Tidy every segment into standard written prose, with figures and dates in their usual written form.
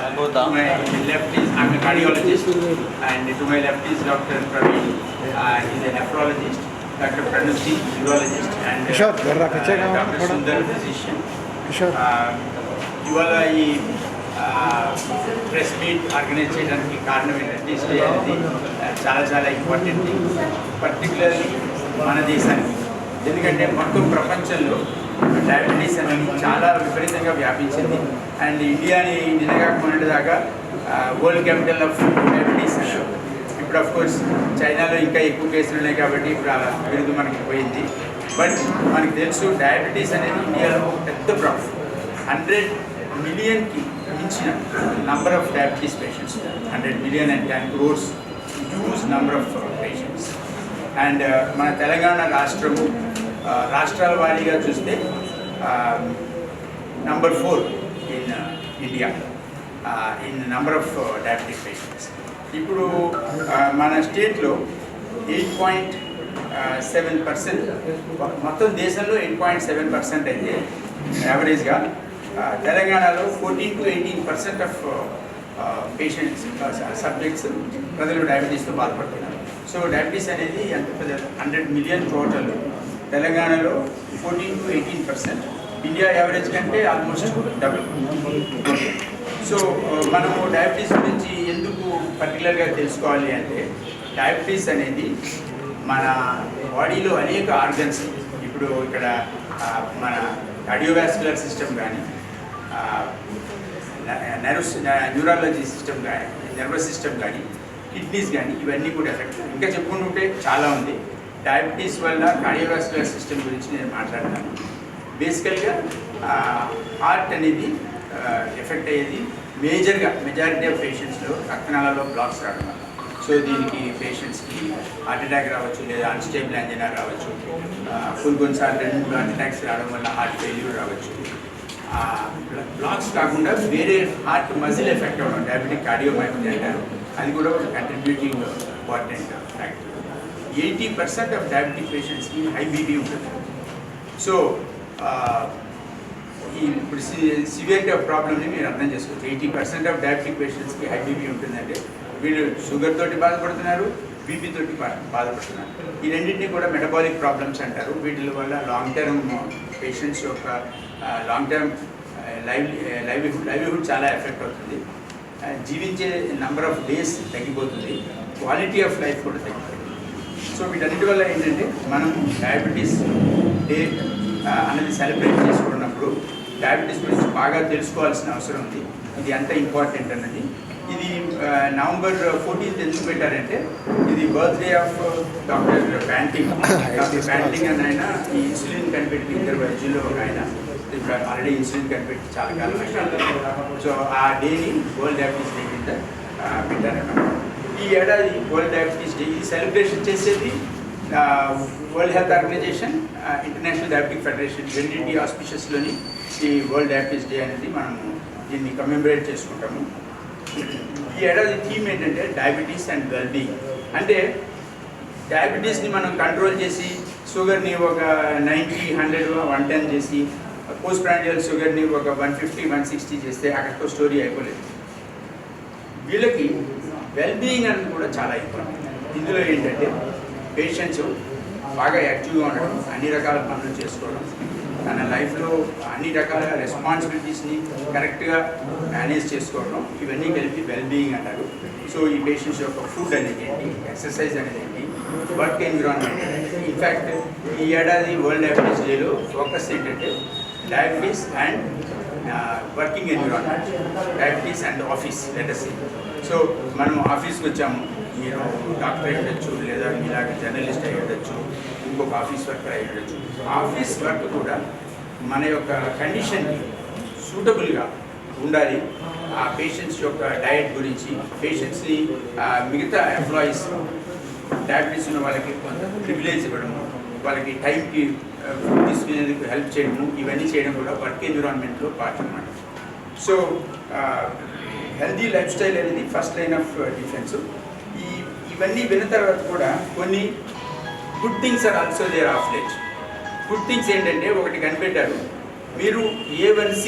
To my left is, I'm a cardiologist, and to my left is Dr. Praveen. He's a nephrologist. Dr. Pranuti, urologist, and Dr. Sundar, physician. ఇవాళ ఈ press meet organise చేయడానికి కారణం ఏంటంటే stay అనేది చాలా చాలా important, particularly మన దేశానికి. ఎందుకంటే మొత్తం ప్రపంచంలో డయాబెటీస్ అనేది చాలా విపరీతంగా వ్యాపించింది. అండ్ ఇండియాని నిన్నగా మొన్నటి దాకా వరల్డ్ క్యాపిటల్ ఆఫ్ డయాబెటీస్ అన్నారు. ఇప్పుడు ఆఫ్కోర్స్ చైనాలో ఇంకా ఎక్కువ కేసులు ఉన్నాయి కాబట్టి ఇప్పుడు ఆ బిరుదు మనకి పోయింది. బట్ మనకు తెలుసు డయాబెటీస్ అనేది ఇండియాలో పెద్ద ప్రాబ్లం. 100 మిలియన్కి మించిన number of diabetes patients, 100 million and 10 crores huge number of patients. And మన తెలంగాణ రాష్ట్రము రాష్ట్రాల వారీగా చూస్తే number 4 in India in number of diabetic patients. ఇప్పుడు మన స్టేట్లో 8.7%, మొత్తం దేశంలో 8.7% అయితే యావరేజ్గా, తెలంగాణలో 14 to 18% ఆఫ్ పేషెంట్స్ సబ్జెక్ట్స్ ప్రజలు డయాబెటీస్తో బాధపడుతున్నారు. సో డయాబెటీస్ అనేది ఎంత పెద్ద 100 మిలియన్ టోటల్, తెలంగాణలో 14 to 18%, ఇండియా యావరేజ్ కంటే ఆల్మోస్ట్ డబుల్. సో మనము డయాబెటీస్ గురించి ఎందుకు పర్టికులర్గా తెలుసుకోవాలి అంటే, డయాబెటీస్ అనేది మన బాడీలో అనేక ఆర్గన్స్, ఇప్పుడు ఇక్కడ మన కార్డియోవాస్కులర్ సిస్టమ్ కానీ, న్యూరాలజీ సిస్టమ్ కానీ, నర్వస్ సిస్టమ్ కానీ, కిడ్నీస్ కానీ, ఇవన్నీ కూడా ఎఫెక్ట్. ఇంకా చెప్పుకుంటుంటే చాలా ఉంది. డయాబెటీస్ వల్ల కార్డియోవాస్కులర్ సిస్టమ్ గురించి నేను మాట్లాడతాను. బేసికల్గా హార్ట్ అనేది ఎఫెక్ట్ అయ్యేది మెజారిటీ ఆఫ్ పేషెంట్స్లో రక్తనాళాల్లో బ్లాక్స్ రావడం వల్ల. సో దీనికి పేషెంట్స్కి హార్ట్ అటాక్ రావచ్చు, లేదా అన్స్టేబుల్ యాంజినా రావచ్చు, కొన్నిసార్లు 2 హార్ట్ అటాక్స్ రావడం వల్ల హార్ట్ ఫెయిల్యూర్ రావచ్చు. బ్లాక్స్ కాకుండా వేరే హార్ట్ మజిల్ ఎఫెక్ట్ అవ్వడం, డయాబెటిక్ కార్డియోమైపతి అంటారు, అది కూడా ఒక contributing important factor. 80% of diabetic పేషెంట్స్కి హై బీపీ ఉంటుంది. సో ఈ ఇప్పుడు సివియరిటీ ఆఫ్ ప్రాబ్లమ్ని మీరు అర్థం చేసుకోవచ్చు. 80% ఆఫ్ డయాబెటిక్ పేషెంట్స్కి హై బీపీ ఉంటుందంటే వీళ్ళు షుగర్ తోటి బాధపడుతున్నారు, బీపీ తోటి బాధపడుతున్నారు. ఈ రెండింటినీ కూడా మెటబాలిక్ ప్రాబ్లమ్స్ అంటారు. వీటి వల్ల లాంగ్ టర్మ్ పేషెంట్స్ యొక్క లాంగ్ టర్మ్ లైవ్లీహుడ్ చాలా ఎఫెక్ట్ అవుతుంది. జీవించే నెంబర్ ఆఫ్ డేస్ తగ్గిపోతుంది, క్వాలిటీ ఆఫ్ లైఫ్ కూడా తగ్గిపోతుంది. సో వీటన్నిటి వల్ల ఏంటంటే మనం డయాబెటీస్ డే అనేది సెలబ్రేట్ చేసుకున్నప్పుడు డయాబెటీస్ గురించి బాగా తెలుసుకోవాల్సిన అవసరం ఉంది. ఇది ఎంత ఇంపార్టెంట్ అన్నది. ఇది November 14th ఎందుకు పెట్టారంటే, ఇది birthday of doctor panting. Doctor panting అని ఆయన ఈ ఇన్సులిన్ కనిపెట్టి, ఇద్దరు వైద్యుల్లో ఒక ఆయన, ఇప్పుడు ఆల్రెడీ ఇన్సులిన్ కనిపెట్టి చాలా కాలం అయింది. సో ఆ డేని వరల్డ్ డయాబెటీస్ డే కింద పెట్టారన్నమాట. ఈ ఏడాది వరల్డ్ డయాబెటీస్ డే, ఈ సెలబ్రేషన్ చేసేది world health organisation, international diabetic federation, రెండింటి ఆస్పిషియస్లోని ఈ వరల్డ్ డయాబెటీస్ డే అనేది మనము దీన్ని కమెమరేట్ చేసుకుంటాము. ఈ ఏడాది థీమ్ ఏంటంటే డయాబెటీస్ అండ్ వెల్బీయింగ్. అంటే డయాబెటీస్ని మనం కంట్రోల్ చేసి షుగర్ని ఒక 90, 100, 110 చేసి, పోస్ట్ ప్రాండియల్ షుగర్ని ఒక 150, 160 చేస్తే అక్కడితో స్టోరీ అయిపోలేదు. వీళ్ళకి వెల్బీయింగ్ అనేది కూడా చాలా ఇంపార్టెంట్. ఇందులో ఏంటంటే పేషెంట్స్ బాగా యాక్టివ్గా ఉండడం, అన్ని రకాల పనులు చేసుకోవడం, తన లైఫ్లో అన్ని రకాల రెస్పాన్సిబిలిటీస్ని కరెక్ట్గా మేనేజ్ చేసుకోవడం, ఇవన్నీ కలిపి వెల్బీయింగ్ అంటారు. సో ఈ పేషెంట్స్ యొక్క ఫుడ్ అనేది ఏంటి, ఎక్సర్సైజ్ అనేది ఏంటి, వర్క్ ఎన్విరాన్మెంట్. ఇన్ఫ్యాక్ట్ ఈ ఏడాది వరల్డ్ డయాబెటీస్ డేలో ఫోకస్ ఏంటంటే diabetes and working environment, diabetes and office. Let us so మనం ఆఫీస్కి వచ్చాము, మీరు డాక్టర్ అయి ఉండొచ్చు, లేదా మీలాగా జర్నలిస్ట్ అయి ఉండొచ్చు, ఇంకొక ఆఫీస్ వర్కర్ అయి ఉండొచ్చు. ఆఫీస్ వర్క్ కూడా మన యొక్క కండిషన్కి సూటబుల్గా ఉండాలి. ఆ పేషెంట్స్ యొక్క డయట్ గురించి, పేషెంట్స్ని మిగతా ఎంప్లాయీస్, డయాబెటీస్ ఉన్న వాళ్ళకి కొంత ప్రివిలేజ్ ఇవ్వడము, వాళ్ళకి టైంకి ఫుడ్ తీసుకునేందుకు హెల్ప్ చేయడము, ఇవన్నీ చేయడం కూడా వర్క్ ఎన్విరాన్మెంట్లో పార్ట్ అన్నమాట. సో హెల్దీ లైఫ్ స్టైల్ అనేది ఫస్ట్ లైన్ ఆఫ్ డిఫెన్స్. ఇవన్నీ విన్న తర్వాత కూడా కొన్ని good things are also there of late. Good things ఏంటంటే, ఒకటి కనిపెట్టారు మీరు A1C,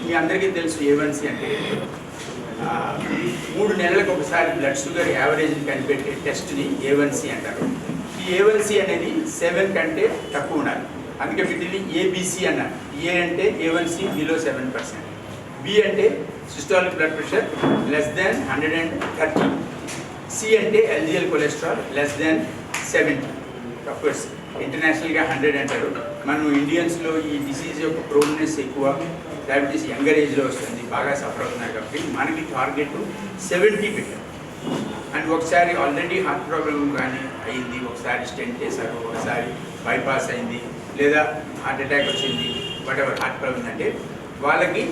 మీ అందరికీ తెలుసు A1C అంటే 3 నెలలకు ఒకసారి బ్లడ్ షుగర్ యావరేజ్ని కనిపెట్టే టెస్ట్ని A1C అంటారు. ఈ A1C అనేది 7 కంటే తక్కువ ఉండాలి. అందుకే వీటిని ABC అన్నారు. A అంటే A1C బిలో 7%, B అంటే systolic blood pressure less than 130, C అంటే LDL cholesterol less than 70. Of course ఇంటర్నేషనల్గా 100 అంటారు. మనం ఇండియన్స్లో ఈ డిసీజ్ యొక్క ప్రోగ్రెస్ ఎక్కువ, డయాబెటీస్ యంగర్ ఏజ్లో వస్తుంది, బాగా సఫర్ అవుతున్నారు కాబట్టి మనకి టార్గెట్ 70 పెట్టారు. అండ్ ఒకసారి ఆల్రెడీ హార్ట్ ప్రాబ్లం కానీ అయింది, ఒకసారి స్టెంట్ చేశారు, ఒకసారి బైపాస్ అయింది, లేదా హార్ట్ అటాక్ వచ్చింది, వాట్ ఎవర్ హార్ట్ ప్రాబ్లం అంటే వాళ్ళకి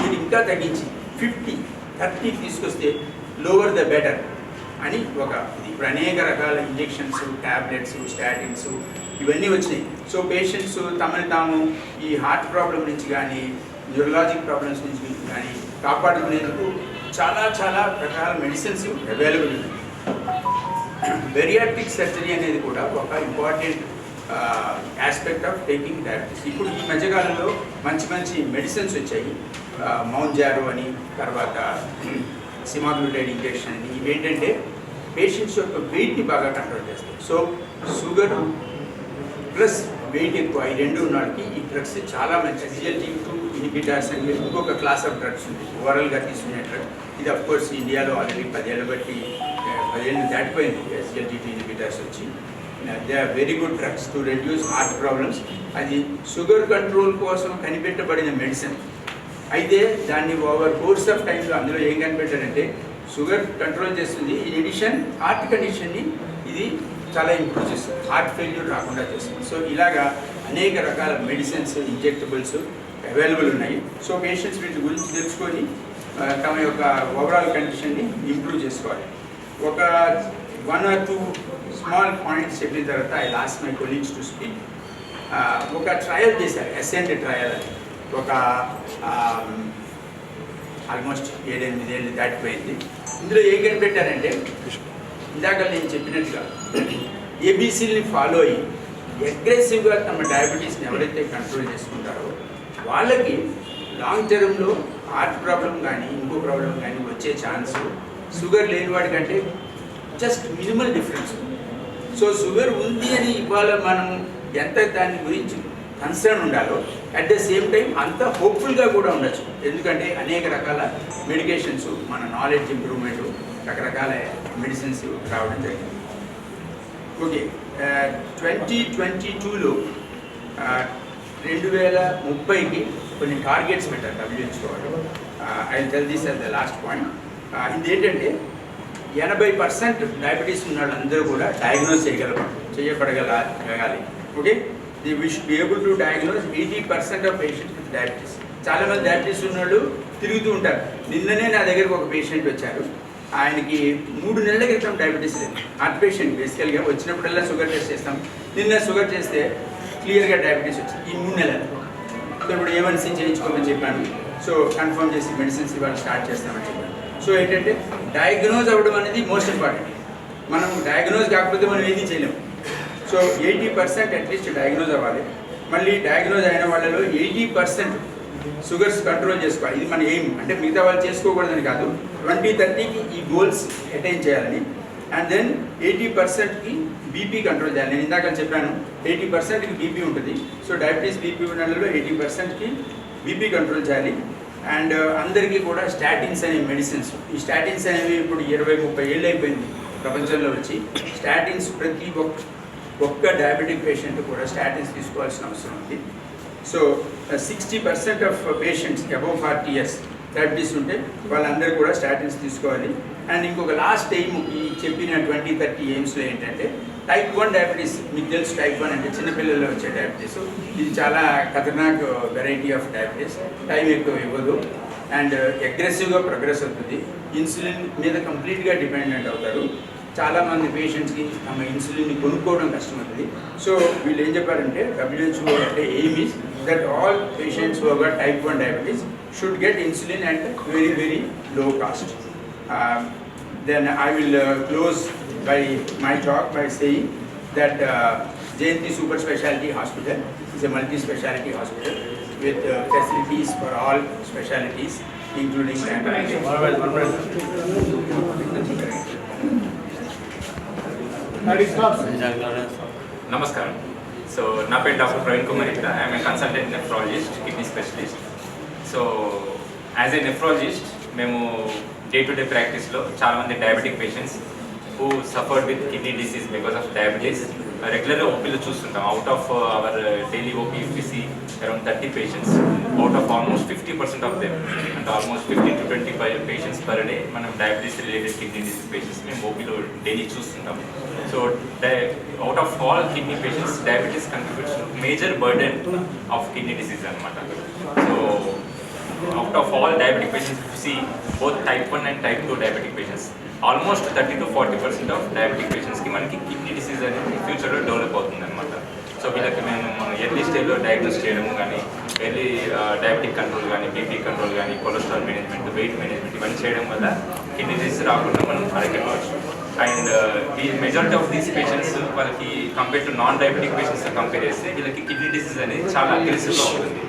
ఇది ఇంకా తగ్గించి 50, 30 తీసుకొస్తే లోవర్ ద బెటర్ అని ఒక ఇప్పుడు అనేక రకాల ఇంజెక్షన్స్, ట్యాబ్లెట్స్, స్టాటిన్స్ ఇవన్నీ వచ్చినాయి. సో పేషెంట్స్ తమని తాము ఈ హార్ట్ ప్రాబ్లం నుంచి కానీ న్యూరలాజిక్ ప్రాబ్లమ్స్ నుంచి కానీ కాపాడుకునేందుకు చాలా చాలా రకాల మెడిసిన్స్ అవైలబుల్ ఉన్నాయి. బెరియాట్రిక్ సర్జరీ అనేది కూడా ఒక important aspect of taking diabetes. ఇప్పుడు ఈ మధ్యకాలంలో మంచి మంచి మెడిసిన్స్ వచ్చాయి. మౌంజారో అని, తర్వాత సిమాగ్లూటైడ్ ఇంజెక్షన్ అని. ఇవేంటంటే పేషెంట్స్ యొక్క వెయిట్ని బాగా కంట్రోల్ చేస్తాయి. సో షుగర్ ప్లస్ వెయిట్ ఎక్కువ ఈ రెండు ఉన్న వాళ్ళకి ఈ డ్రగ్స్ చాలా మంచి. SGLT2 ఇన్హిబిటర్స్ అని ఇంకొక క్లాస్ ఆఫ్ డ్రగ్స్ ఉంది, ఓవరాల్గా తీసుకునే డ్రగ్. ఇది అఫ్కోర్స్ ఇండియాలో ఆల్రెడీ 10 ఏళ్ళు బట్టి 10 ఏళ్ళు దాటిపోయింది SGLT2 ఇన్హిబిటర్స్ వచ్చి. They are very good drugs to reduce heart problems. అది షుగర్ కంట్రోల్ కోసం కనిపెట్టబడిన మెడిసిన్. అయితే దాన్ని ఓవర్ కోర్స్ ఆఫ్ టైంలో అందులో ఏం కనిపెట్టారంటే షుగర్ కంట్రోల్ చేస్తుంది, ఇన్ ఎడిషన్ హార్ట్ కండిషన్ని ఇది చాలా ఇంప్రూవ్ చేస్తుంది, హార్ట్ ఫెయిల్యూర్ రాకుండా చేస్తుంది. సో ఇలాగా అనేక రకాల మెడిసిన్స్, ఇంజెక్టబుల్స్ అవైలబుల్ ఉన్నాయి. సో పేషెంట్స్ వీటి గురించి తెలుసుకొని తమ యొక్క ఓవరాల్ కండిషన్ని ఇంప్రూవ్ చేసుకోవాలి. ఒక 1 or 2 స్మాల్ పాయింట్స్ చెప్పిన తర్వాత I lost my colleagues to speak. ఒక ట్రయల్ చేశారు, అసెంట్ ట్రయల్ అని. ఒక ఆల్మోస్ట్ 7-8 ఏళ్ళు దాటిపోయింది. ఇందులో ఏం కనిపెట్టారంటే ఇందాక నేను చెప్పినట్టుగా ABCని ఫాలో అయ్యి అగ్రెసివ్గా తమ డయాబెటీస్ని ఎవరైతే కంట్రోల్ చేసుకుంటారో వాళ్ళకి లాంగ్ టర్మ్లో హార్ట్ ప్రాబ్లం కానీ ఇంకో ప్రాబ్లం కానీ వచ్చే ఛాన్స్ షుగర్ లేని వాడికంటే just minimal difference. So sugar ఉంది అని ఇవాళ మనం ఎంత దాని గురించి కన్సర్న్ ఉండాలో అట్ ద సేమ్ టైం అంత హోప్ఫుల్గా కూడా ఉండొచ్చు. ఎందుకంటే అనేక రకాల మెడికేషన్స్, మన నాలెడ్జ్ ఇంప్రూవ్మెంట్, రకరకాల మెడిసిన్స్ రావడం జరిగింది. ఓకే, 2022లో 2030కి కొన్ని టార్గెట్స్ పెట్టారు WHO వాళ్ళు. I tell this at the last point. ఇది ఏంటంటే 80% డయాబెటీస్ ఉన్న వాళ్ళందరూ కూడా డయాగ్నోస్ చేయబడగలగాలి. Okay, we should be able to diagnose 80% of patients with diabetes. చాలా మంది డయాబెటీస్ ఉన్న వాళ్ళు తిరుగుతూ ఉంటారు. నిన్ననే నా దగ్గరకు ఒక పేషెంట్ వచ్చారు, ఆయనకి 3 నెలల క్రితం డయాబెటీస్ లేదు. హార్ట్ పేషెంట్ బేసికల్గా వచ్చినప్పుడల్లా షుగర్ టెస్ట్ చేస్తాం. నిన్న షుగర్ చేస్తే క్లియర్గా డయాబెటీస్ వచ్చింది ఈ 3 నెలలు. సో ఇప్పుడు A1C చేయించుకోమని చెప్పాను. సో కన్ఫర్మ్ చేసి మెడిసిన్స్ ఇవాళ స్టార్ట్ చేస్తామని చెప్పాను. సో ఏంటంటే డయాగ్నోజ్ అవ్వడం అనేది మోస్ట్ ఇంపార్టెంట్. మనం డయాగ్నోజ్ కాకపోతే మనం ఏది చేయలేము. సో 80% అట్లీస్ట్ డయాగ్నోజ్ అవ్వాలి. మళ్ళీ డయాగ్నోజ్ అయిన వాళ్ళలో 80% షుగర్స్ కంట్రోల్ చేసుకోవాలి. ఇది మన ఎయిమ్. అంటే మిగతా వాళ్ళు చేసుకోకూడదని కాదు, 2030కి ఈ గోల్స్ అటైన్ చేయాలని. అండ్ దెన్ 80%కి బీపీ కంట్రోల్ చేయాలి. నేను ఇందాక చెప్పాను 80%కి బీపీ ఉంటుంది. సో డయాబెటీస్ బీపీ ఉన్న వాళ్ళలో 80%కి బీపీ కంట్రోల్ చేయాలి. అండ్ అందరికీ కూడా స్టాటిన్స్ అనే మెడిసిన్స్, ఈ స్టాటిన్స్ అనేవి ఇప్పుడు 20-30 ఏళ్ళు అయిపోయింది ప్రపంచంలో వచ్చి. స్టాటిన్స్ ప్రతి ఒక్క డయాబెటిక్ పేషెంట్ కూడా స్టాటిన్స్ తీసుకోవాల్సిన అవసరం ఉంది. So 60% of patients above 40 years diabetes ఉంటే వాళ్ళందరూ కూడా స్టాటిన్స్ తీసుకోవాలి. అండ్ ఇంకొక లాస్ట్ ఎయిమ్ ఈ చెప్పిన 2030 ఎయిమ్స్లో ఏంటంటే టైప్ 1 డయాబెటీస్. మీకు తెలుసు టైప్ 1 అంటే చిన్నపిల్లల్లో వచ్చే డయాబెటీస్. ఇది చాలా ఖతర్నాక్ వెరైటీ ఆఫ్ డయాబెటీస్. టైం ఎక్కువ ఇవ్వదు అండ్ అగ్రెసివ్గా ప్రోగ్రెస్ అవుతుంది. ఇన్సులిన్ మీద కంప్లీట్గా డిపెండెంట్ అవుతారు. చాలామంది పేషెంట్స్కి తమ ఇన్సులిన్ని కొనుక్కోవడం కష్టమవుతుంది. సో వీళ్ళు ఏం చెప్పారంటే WHO అంటే aim is that all patients who have type 1 diabetes should get insulin at very very low cost. Then I will close by my talk by saying that Jayanti Super Specialty Hospital is a multi-specialty hospital with facilities for all specialties. including Namaskaram. So, na name Dr. Praveen Kumar. I am a consultant nephrologist, kidney specialist. So, as a nephrologist, మేము day-to-day practice లో చాలా మంది diabetic patients who suffered with kidney disease because of diabetes రెగ్యులర్గా ఓపీలో చూస్తుంటాం. Out of our daily OP UPC around 30 patients, out of almost 50% of them అంటే almost 15 to 20 patients per day మనం diabetes related kidney disease patients మేము ఓపీలో daily చూస్తుంటాం. So out of all kidney patients diabetes contributes major burden of kidney disease అనమాట. So out of all diabetic patients, you see both type 1 and type 2 diabetic patients, almost 30 to 40% of diabetic patients ki manaki kidney disease అనేది future లో develop అవుతుంది అనమాట. So వీళ్ళకి మేము early స్టేజ్లో diagnose చేయడం కానీ ఎర్లీ డయాబెటిక్ కంట్రోల్ కానీ బీపీ కంట్రోల్ కానీ కొలెస్ట్రాల్ మేనేజ్మెంట్ వెయిట్ మేనేజ్మెంట్ ఇవన్నీ చేయడం వల్ల కిడ్నీ డిసీజ్ రాకుండా మనం అరికట్టవచ్చు. అండ్ ఈ మెజారిటీ ఆఫ్ దీస్ పేషెంట్స్ వాళ్ళకి compare to non diabetic patients compare చేస్తే వీళ్ళకి కిడ్నీ డిసీజ్ అనేది చాలా అగ్రెసివ్గా ఉంటుంది.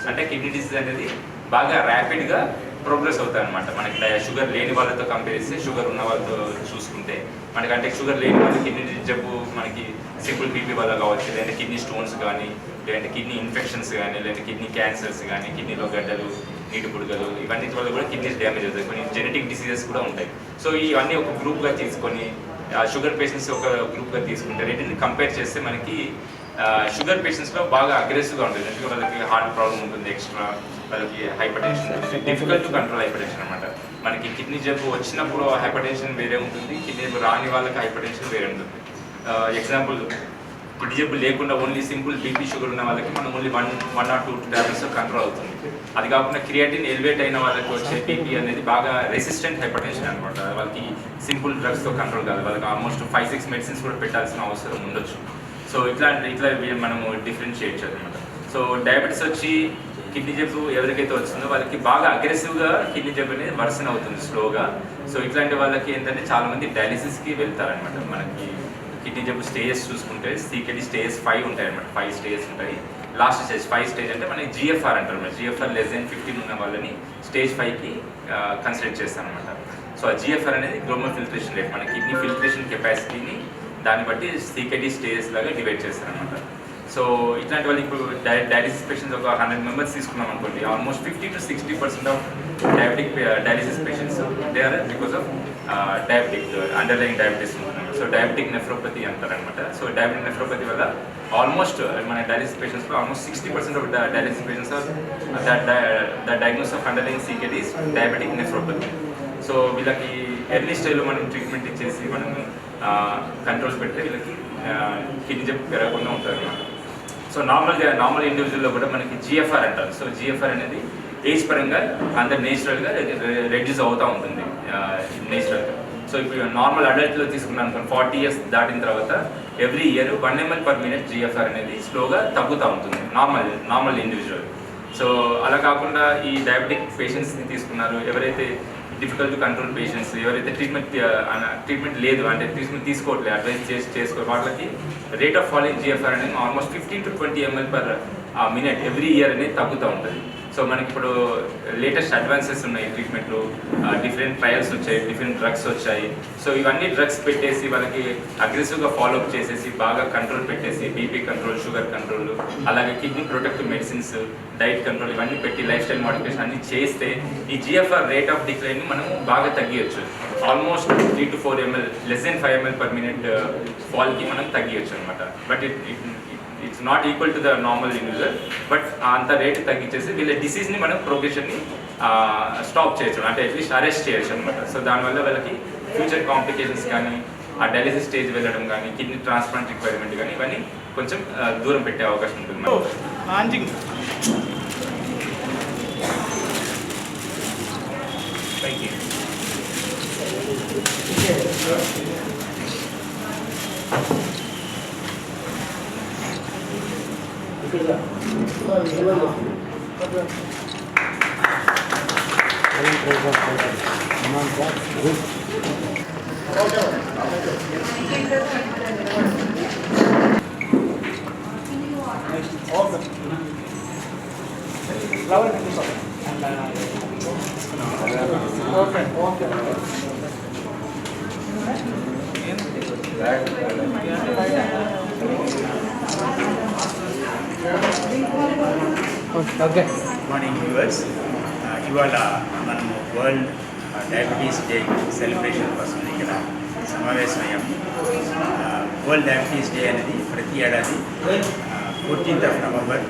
అంటే కిడ్నీ డిసీజ్ అనేది బాగా ర్యాపిడ్గా ప్రోగ్రెస్ అవుతాయి అనమాట. మనకి షుగర్ లేని వాళ్ళతో కంపేర్ చేస్తే షుగర్ ఉన్న వాళ్ళతో చూసుకుంటే మనకంటే షుగర్ లేని వాళ్ళకి కిడ్నీ జబ్బు మనకి సింపుల్ బీపీ వల్ల కావచ్చు, లేదంటే కిడ్నీ స్టోన్స్ కానీ, లేదంటే కిడ్నీ ఇన్ఫెక్షన్స్ కానీ, లేదంటే కిడ్నీ క్యాన్సర్స్ కానీ, కిడ్నీలో గడ్డలు, నీటి బుడగలు ఇవన్నీ వల్ల కూడా కిడ్నీస్ డ్యామేజ్ అవుతాయి. కొన్ని జెనెటిక్ డిసీజెస్ కూడా ఉంటాయి. సో ఇవన్నీ ఒక గ్రూప్గా తీసుకొని షుగర్ పేషెంట్స్ ఒక గ్రూప్గా తీసుకుంటే రెండింటిని కంపేర్ చేస్తే మనకి షుగర్ పేషెంట్స్లో బాగా అగ్రెసివ్గా ఉంటుంది. ఎందుకంటే వాళ్ళకి హార్ట్ ప్రాబ్లం ఉంటుంది, ఎక్స్ట్రా వాళ్ళకి హైపర్ టెన్షన్ ఉంటుంది, difficult to control hyper tension అనమాట. మనకి కిడ్నీ జబ్బు వచ్చినప్పుడు హైపర్ టెన్షన్ వేరే ఉంటుంది, కిడ్నీ జబ్బు రాని వాళ్ళకి హైపర్ టెన్షన్ వేరే ఉంటుంది. ఎగ్జాంపుల్ కిడ్నీ జబ్బు లేకుండా ఓన్లీ సింపుల్ బీపీ షుగర్ ఉన్న వాళ్ళకి మనం ఓన్లీ 1 or 2 టాబ్లెట్స్ కంట్రోల్ అవుతుంది. అది కాకుండా క్రియాటిన్ ఎలివేట్ అయిన వాళ్ళకి వచ్చే బీపీ అనేది బాగా రెసిస్టెంట్ హైపర్ టెన్షన్ అనమాట. వాళ్ళకి సింపుల్ డ్రగ్స్తో కంట్రోల్ కాదు, వాళ్ళకి ఆల్మోస్ట్ 5-6 మెడిసిన్స్ కూడా పెట్టాల్సిన అవసరం ఉండొచ్చు. సో ఇట్లా మనము డిఫరెన్షియేట్ అనమాట. సో డయాబెటీస్ వచ్చి కిడ్నీ జబ్బు ఎవరికైతే వచ్చిందో వాళ్ళకి బాగా అగ్రెసివ్గా కిడ్నీ జబ్బు అనేది వర్సన్ అవుతుంది స్లోగా. సో ఇట్లాంటి వాళ్ళకి ఏంటంటే చాలామంది డయాలిసిస్కి వెళ్తారనమాట. మనకి కిడ్నీ జబ్బు స్టేజెస్ చూసుకుంటే సీకెడీ స్టేజ్ 5 ఉంటాయి అనమాట. 5 స్టేజెస్ ఉంటాయి. లాస్ట్ స్టేజ్ 5 స్టేజ్ అంటే మనకి GFR అంటారు. GFR less than 15 ఉన్న వాళ్ళని స్టేజ్ 5కి కన్సిడర్ చేస్తారనమాట. సో ఆ GFR అనేది గ్లోమర్ ఫిల్ట్రేషన్ రేట్, మన కిడ్నీ ఫిల్ట్రేషన్ కెపాసిటీని దాన్ని బట్టి సీకెడీ స్టేజెస్ లాగా డివైడ్ చేస్తారనమాట. సో ఇట్లాంటి వాళ్ళు ఇప్పుడు డయాలిసిస్ పేషెంట్స్ ఒక 100 మెంబర్స్ తీసుకున్నాం అనుకోండి, almost 50 to 60% of diabetic dialysis patients they are because of diabetic underline diabetes ఉంటున్నారు. సో డయాబెటిక్ నెఫ్రోపతి అంటారనమాట. సో డయాబెటిక్ నెఫ్రోపతి వల్ల ఆల్మోస్ట్ మన డయాలిసిస్ పేషెంట్స్లో almost 60% of dialysis patients are the diagnose of underline CKDs diabetic nephropathy. So వీళ్ళకి early స్టేజ్లో మనం treatment ఇచ్చేసి మనం కంట్రోల్స్ పెడితే వీళ్ళకి కిడ్నీ జబ్బు పెరగకుండా ఉంటుంది అనమాట. సో నార్మల్ ఇండివిజువల్లో కూడా మనకి GFR అంటారు. సో GFR అనేది ఏజ్ పరంగా అందరు నేచురల్గా రెడ్యూస్ అవుతూ ఉంటుంది నేచురల్గా. సో ఇప్పుడు నార్మల్ అడల్ట్లో తీసుకున్నాను అనుకోండి, 40 years దాటిన తర్వాత ఎవ్రీ ఇయర్ 1 ml/minute GFR అనేది స్లోగా తగ్గుతూ ఉంటుంది నార్మల్ ఇండివిజువల్. సో అలా కాకుండా ఈ డయాబెటిక్ పేషెంట్స్ని తీసుకున్నారు, ఎవరైతే డిఫికల్ట్ టు కంట్రోల్ పేషెంట్స్, ఎవరైతే ట్రీట్మెంట్ లేదు అంటే ట్రీట్మెంట్ తీసుకోవట్లేదు, అడ్వైస్ చేసుకో వాళ్ళకి రేట్ ఆఫ్ ఫాలింగ్ GFR అనేది almost 15 to 20 ml/minute every year అనేది తగ్గుతూ ఉంటుంది. సో మనకి ఇప్పుడు లేటెస్ట్ అడ్వాన్సెస్ ఉన్నాయి ట్రీట్మెంట్లో, డిఫరెంట్ ట్రయల్స్ వచ్చాయి, డిఫరెంట్ డ్రగ్స్ వచ్చాయి. సో ఇవన్నీ డ్రగ్స్ పెట్టేసి వాళ్ళకి అగ్రెసివ్గా ఫాలోఅప్ చేసేసి బాగా కంట్రోల్ పెట్టేసి బీపీ కంట్రోల్, షుగర్ కంట్రోల్, అలాగే kidney protective medicines, diet control ఇవన్నీ పెట్టి లైఫ్ స్టైల్ మోడిఫికేషన్ అన్ని చేస్తే ఈ GFR రేట్ ఆఫ్ డిక్లైన్ని మనము బాగా తగ్గించవచ్చు. Almost 3 to 4 ml less than 5 ml/minute ఫాల్కి మనం తగ్గించవచ్చు అనమాట. But it's not equal to the normal individual, but అంత రేటు తగ్గించేసి వీళ్ళ డిసీజ్ని మనం ప్రోగ్రెషన్ని స్టాప్ చేయొచ్చు, అంటే అట్లీస్ట్ అరెస్ట్ చేయొచ్చు అనమాట. సో దానివల్ల వాళ్ళకి ఫ్యూచర్ కాంప్లికేషన్స్ కానీ, ఆ డయాలిసిస్ స్టేజ్ వెళ్ళడం కానీ, కిడ్నీ ట్రాన్స్ప్లాంట్ రిక్వైర్మెంట్ కానీ ఇవన్నీ కొంచెం దూరం పెట్టే అవకాశం ఉంటుంది. Thank you. Flower okay morning viewers, ఇవాళ మనము వరల్డ్ డయాబెటీస్ డే సెలబ్రేషన్ కోసం ఇక్కడ సమావేశమయ్యాము. వరల్డ్ డయాబెటీస్ డే అనేది ప్రతి ఏడాది 14th నవంబర్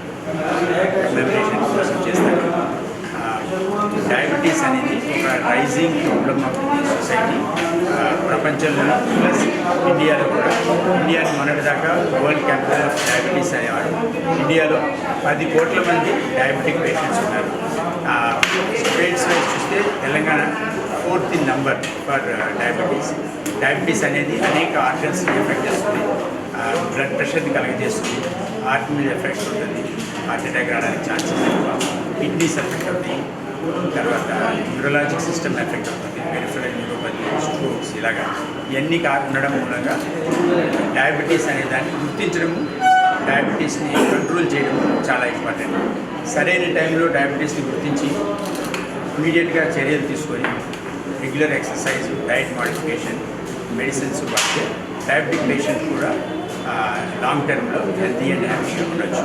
సెలబ్రేషన్ కోసం చేస్తారు. డయాబెటీస్ అనేది ఒక rising problem of the society ప్రపంచంలో ప్లస్ ఇండియాలో కూడా. ఇండియాలో మొన్నటిదాకా వరల్డ్ క్యాపిటల్ ఆఫ్ డయాబెటీస్ అనేవాడు. ఇండియాలో 10 కోట్ల మంది డయాబెటిక్ పేషెంట్స్ ఉన్నారు. స్టేట్స్ వైజ్ చూస్తే Telangana 4th number for diabetes. Diabetes అనేది అనేక ఆర్గన్స్ని ఎఫెక్ట్ చేస్తుంది. బ్లడ్ ప్రెషర్ని కలగజేస్తుంది, హార్ట్ మీద ఎఫెక్ట్ ఉంటుంది, హార్ట్ అటాక్ రావడానికి ఛాన్సెస్ ఎక్కువ, కిడ్నీస్ ఎఫెక్ట్ అవుతాయి, తర్వాత న్యూరలాజిక్ సిస్టమ్ ఎఫెక్ట్ అవుతుంది, పెరిఫెరల్ న్యూరోపతి, స్ట్రోక్స్, ఇలాగా ఇవన్నీ ఉండడం మూలంగా డయాబెటీస్ అనే దాన్ని గుర్తించడము, డయాబెటీస్ని కంట్రోల్ చేయడం చాలా ఇంపార్టెంట్. సరైన టైంలో డయాబెటీస్ని గుర్తించి ఇమీడియట్గా చర్యలు తీసుకొని regular exercise, diet modification, medicines వాడితే డయాబెటిక్ పేషెంట్ కూడా లాంగ్ టర్మ్లో హెల్తీ అండ్ హ్యాపీగా ఉండొచ్చు.